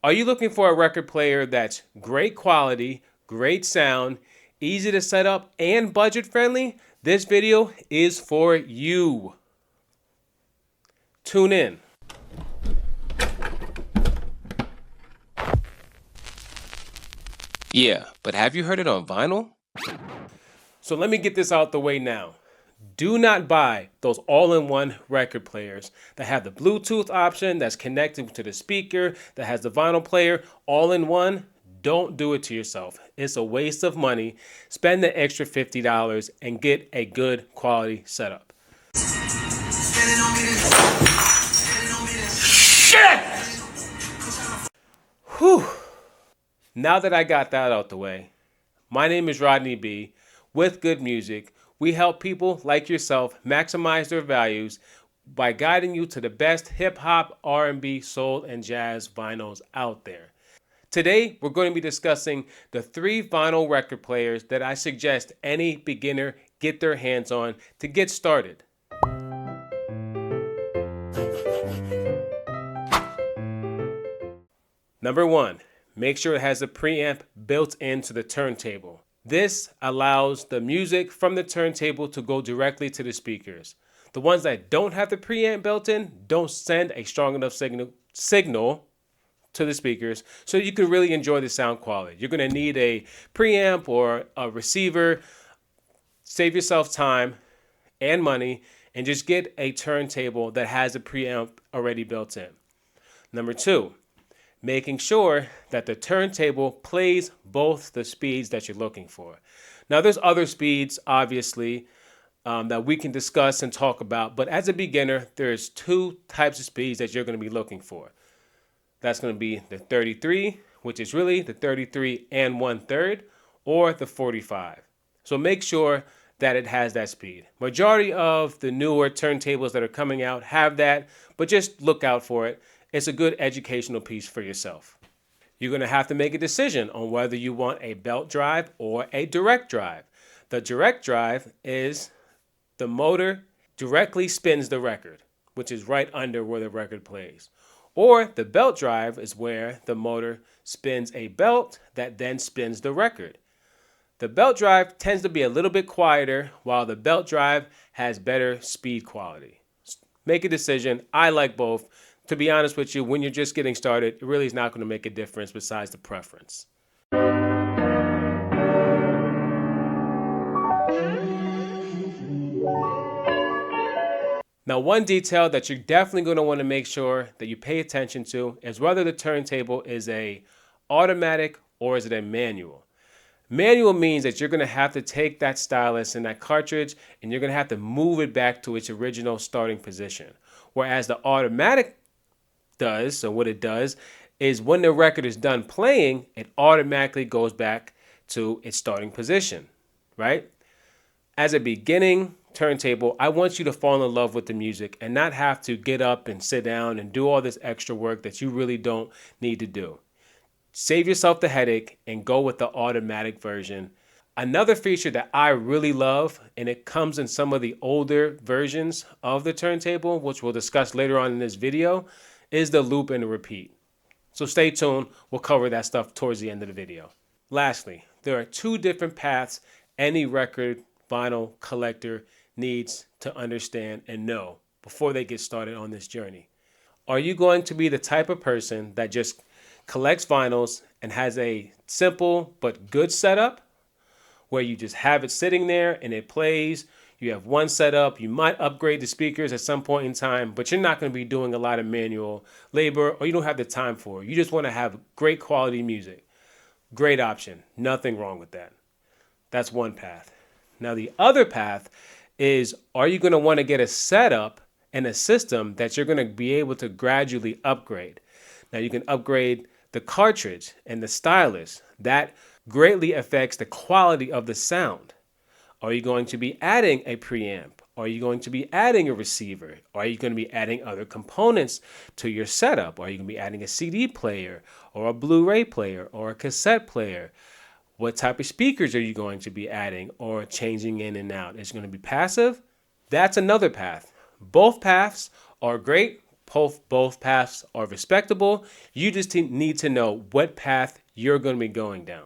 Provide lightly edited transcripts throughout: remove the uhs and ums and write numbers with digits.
Are you looking for a record player that's great quality, great sound, easy to set up, and budget friendly? This video is for you. Tune in. Yeah, but have you heard it on vinyl? So let me get this out the way now. Do not buy those all-in-one record players that have the Bluetooth option that's connected to the speaker, that has the vinyl player all in one. Don't do it to yourself. It's a waste of money. Spend the extra $50 and get a good quality setup. Shit! Whew. Now that I got that out the way, my name is Rodney B. With Good Music, we help people like yourself maximize their values by guiding you to the best hip-hop, R&B, soul, and jazz vinyls out there. Today, we're going to be discussing the 3 vinyl record players that I suggest any beginner get their hands on to get started. Number 1, make sure it has a preamp built into the turntable. This allows the music from the turntable to go directly to the speakers. The ones that don't have the preamp built in don't send a strong enough signal to the speakers, so you can really enjoy the sound quality. You're going to need a preamp or a receiver. Save yourself time and money and just get a turntable that has a preamp already built in. Number 2, making sure that the turntable plays both the speeds that you're looking for. Now, there's other speeds, obviously, that we can discuss and talk about, but as a beginner, there's 2 types of speeds that you're going to be looking for. That's going to be the 33, which is really the 33 and 1/3, or the 45. So make sure that it has that speed. Majority of the newer turntables that are coming out have that, but just look out for it. It's a good educational piece for yourself. You're going to have to make a decision on whether you want a belt drive or a direct drive. The direct drive is the motor directly spins the record, which is right under where the record plays. Or the belt drive is where the motor spins a belt that then spins the record. The belt drive tends to be a little bit quieter, while the belt drive has better speed quality. Make a decision. I like both. To be honest with you, when you're just getting started, it really is not going to make a difference besides the preference. Now, one detail that you're definitely going to want to make sure that you pay attention to is whether the turntable is a automatic or is it a manual. Manual means that you're going to have to take that stylus and that cartridge and you're going to have to move it back to its original starting position. Whereas the automatic does, so what it does is when the record is done playing, it automatically goes back to its starting position, right? As a beginning turntable, I want you to fall in love with the music and not have to get up and sit down and do all this extra work that you really don't need to do. Save yourself the headache and go with the automatic version. Another feature that I really love, and it comes in some of the older versions of the turntable, which we'll discuss later on in this video, is the loop and the repeat. So stay tuned. We'll cover that stuff towards the end of the video. Lastly, there are 2 different paths any record vinyl collector needs to understand and know before they get started on this journey. Are you going to be the type of person that just collects vinyls and has a simple but good setup where you just have it sitting there and it plays? You have one setup, you might upgrade the speakers at some point in time, but you're not going to be doing a lot of manual labor or you don't have the time for it. You just want to have great quality music. Great option. Nothing wrong with that. That's one path. Now the other path is, are you going to want to get a setup and a system that you're going to be able to gradually upgrade? Now you can upgrade the cartridge and the stylus. That greatly affects the quality of the sound. Are you going to be adding a preamp? Are you going to be adding a receiver? Are you going to be adding other components to your setup? Are you going to be adding a CD player or a Blu-ray player or a cassette player? What type of speakers are you going to be adding or changing in and out? Is it going to be passive? That's another path. Both paths are great. both paths are respectable. You just need to know what path you're going to be going down.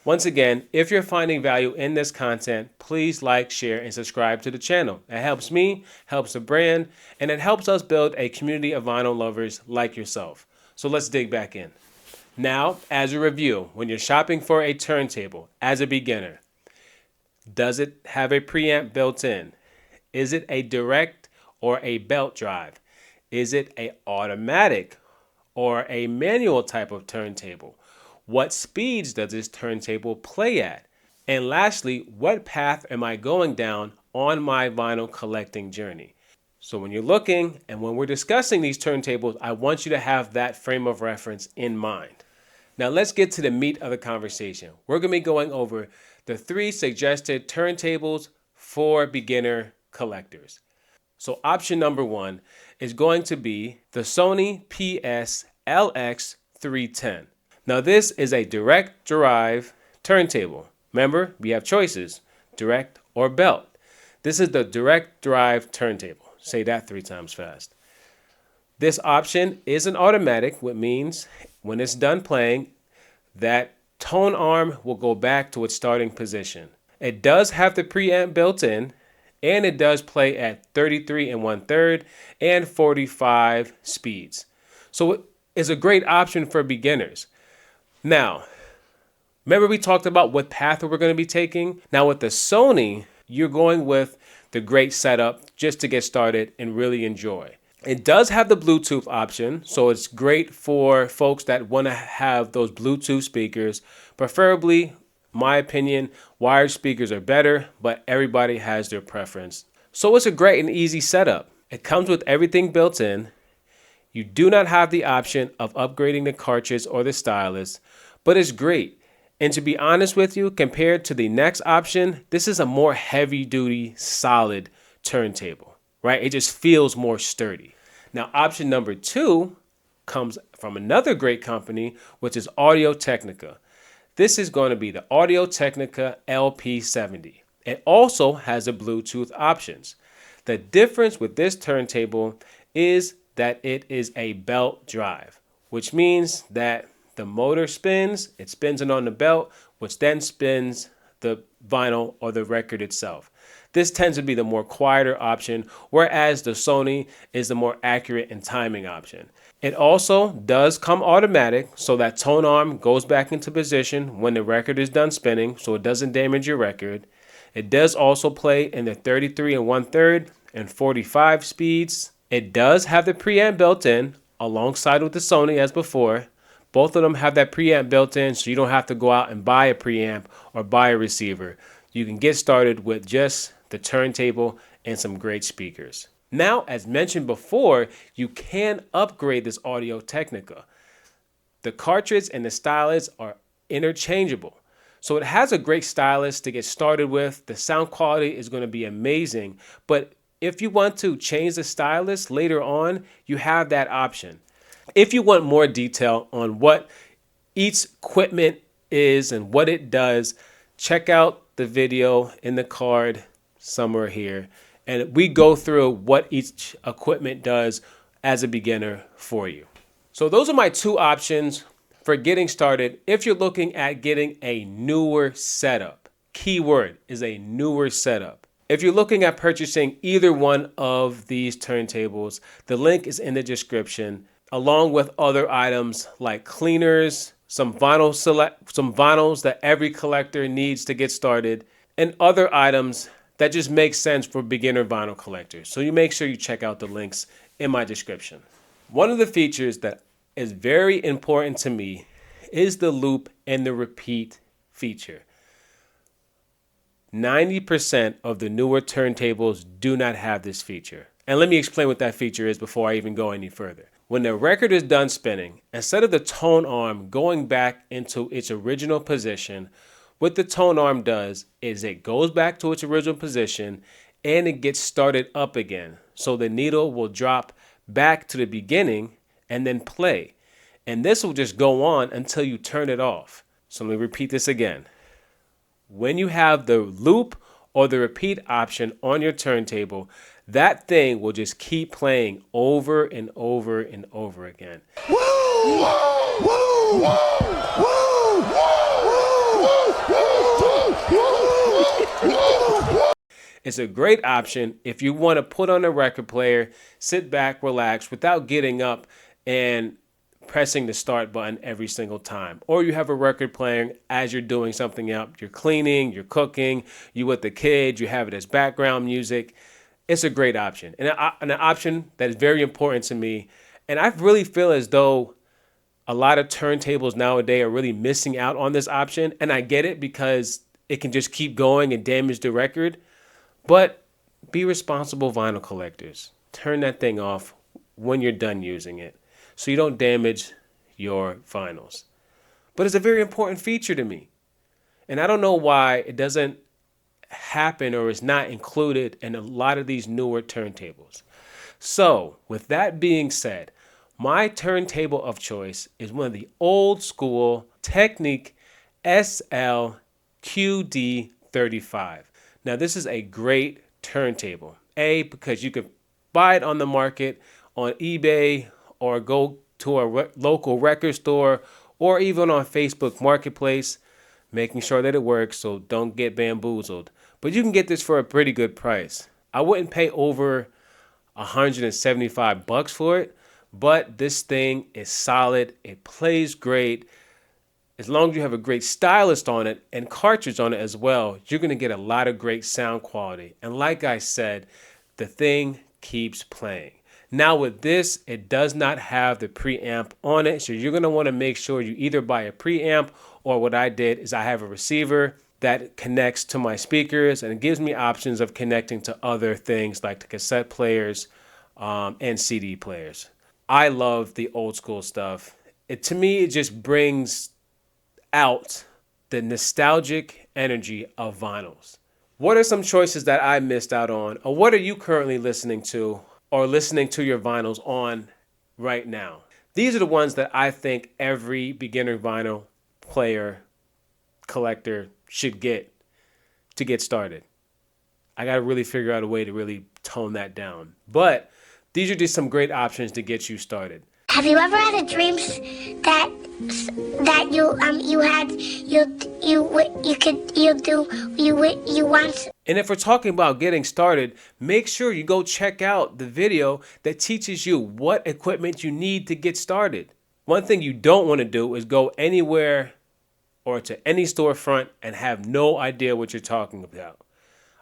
Once again, if you're finding value in this content, please like, share, and subscribe to the channel. It helps me, helps the brand, and it helps us build a community of vinyl lovers like yourself. So let's dig back in. Now, as a review, when you're shopping for a turntable as a beginner, does it have a preamp built in? Is it a direct or a belt drive? Is it an automatic or a manual type of turntable? What speeds does this turntable play at? And lastly, what path am I going down on my vinyl collecting journey? So when you're looking and when we're discussing these turntables, I want you to have that frame of reference in mind. Now let's get to the meat of the conversation. We're going to be going over the 3 suggested turntables for beginner collectors. So option number 1 is going to be the Sony PS-LX310. Now this is a direct drive turntable. Remember, we have choices, direct or belt. This is the direct drive turntable. Say that 3 times fast. This option is an automatic, which means when it's done playing, that tone arm will go back to its starting position. It does have the preamp built in, and it does play at 33 1/3 and 45 speeds. So it is a great option for beginners. Now, remember we talked about what path we're going to be taking? Now with the Sony, you're going with the great setup just to get started and really enjoy. It does have the Bluetooth option, so it's great for folks that want to have those Bluetooth speakers. Preferably, my opinion, wired speakers are better, but everybody has their preference. So it's a great and easy setup. It comes with everything built in. You do not have the option of upgrading the cartridge or the stylus, but it's great. And to be honest with you, compared to the next option, this is a more heavy-duty, solid turntable, right? It just feels more sturdy. Now, option number 2 comes from another great company, which is Audio-Technica. This is going to be the Audio-Technica LP70. It also has the Bluetooth options. The difference with this turntable is that it is a belt drive, which means that the motor spins, it spins it on the belt, which then spins the vinyl or the record itself. This tends to be the more quieter option, whereas the Sony is the more accurate and timing option. It also does come automatic, so that tone arm goes back into position when the record is done spinning, so it doesn't damage your record. It does also play in the 33 1/3 and 45 speeds. It does have the preamp built in alongside with the Sony as before. Both of them have that preamp built in, so you don't have to go out and buy a preamp or buy a receiver. You can get started with just the turntable and some great speakers. Now, as mentioned before, you can upgrade this Audio-Technica. The cartridge and the stylus are interchangeable. So it has a great stylus to get started with. The sound quality is going to be amazing, but if you want to change the stylus later on, you have that option. If you want more detail on what each equipment is and what it does, check out the video in the card somewhere here. And we go through what each equipment does as a beginner for you. So those are my 2 options for getting started if you're looking at getting a newer setup. Keyword is a newer setup. If you're looking at purchasing either one of these turntables, the link is in the description, along with other items like cleaners, some vinyls that every collector needs to get started, and other items that just make sense for beginner vinyl collectors. So you make sure you check out the links in my description. One of the features that is very important to me is the loop and the repeat feature. 90% of the newer turntables do not have this feature. And let me explain what that feature is before I even go any further. When the record is done spinning, instead of the tone arm going back into its original position, what the tone arm does is it goes back to its original position and it gets started up again. So the needle will drop back to the beginning and then play. And this will just go on until you turn it off. So let me repeat this again. When you have the loop or the repeat option on your turntable, that thing will just keep playing over and over and over again. Woo! Woo! Woo! Woo! It's a great option if you want to put on a record player, sit back, relax without getting up and pressing the start button every single time. Or you have a record playing as you're doing something else. You're cleaning, you're cooking, you with the kids, you have it as background music. It's a great option, and an option that is very important to me. And I really feel as though a lot of turntables nowadays are really missing out on this option. And I get it because it can just keep going and damage the record. But be responsible vinyl collectors. Turn that thing off when you're done using it so you don't damage your vinyls. But it's a very important feature to me. And I don't know why it doesn't happen or is not included in a lot of these newer turntables. So with that being said, my turntable of choice is one of the old school Technic SL DQ35. Now this is a great turntable. Because you can buy it on the market on eBay or go to a local record store or even on Facebook Marketplace, making sure that it works so don't get bamboozled. But you can get this for a pretty good price. I wouldn't pay over $175 for it, but this thing is solid. It plays great. As long as you have a great stylus on it and cartridge on it as well, you're going to get a lot of great sound quality. And like I said, the thing keeps playing. Now with this, it does not have the preamp on it, so you're going to want to make sure you either buy a preamp, or what I did is I have a receiver that connects to my speakers and it gives me options of connecting to other things like the cassette players and CD players. I love the old school stuff. To me, it just brings out the nostalgic energy of vinyls. What are some choices that I missed out on, or what are you currently listening to or listening to your vinyls on right now? These are the ones that I think every beginner vinyl player, collector should get to get started. I got to really figure out a way to really tone that down. But these are just some great options to get you started. Have you ever had a dream that you want? And if we're talking about getting started, make sure you go check out the video that teaches you what equipment you need to get started. One thing you don't want to do is go anywhere or to any storefront and have no idea what you're talking about.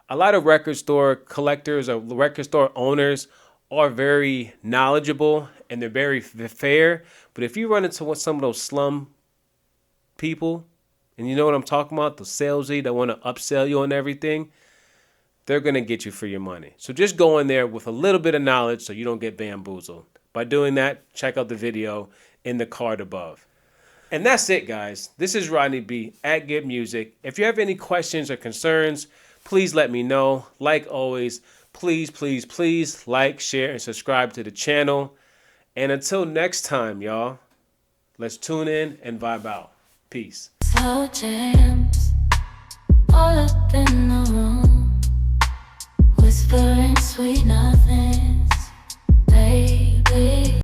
A lot of record store collectors or record store owners are very knowledgeable and they're very fair. But if you run into some of those slum people, and you know what I'm talking about, the salesy that want to upsell you on everything, they're going to get you for your money. So just go in there with a little bit of knowledge so you don't get bamboozled. By doing that, check out the video in the card above. And that's it, guys. This is Rodney B at Get Music. If you have any questions or concerns, please let me know. Like always, please, please, please like, share, and subscribe to the channel. And until next time, y'all, let's tune in and vibe out. Peace. Slow jams all up in the room, whispering sweet nothings, baby.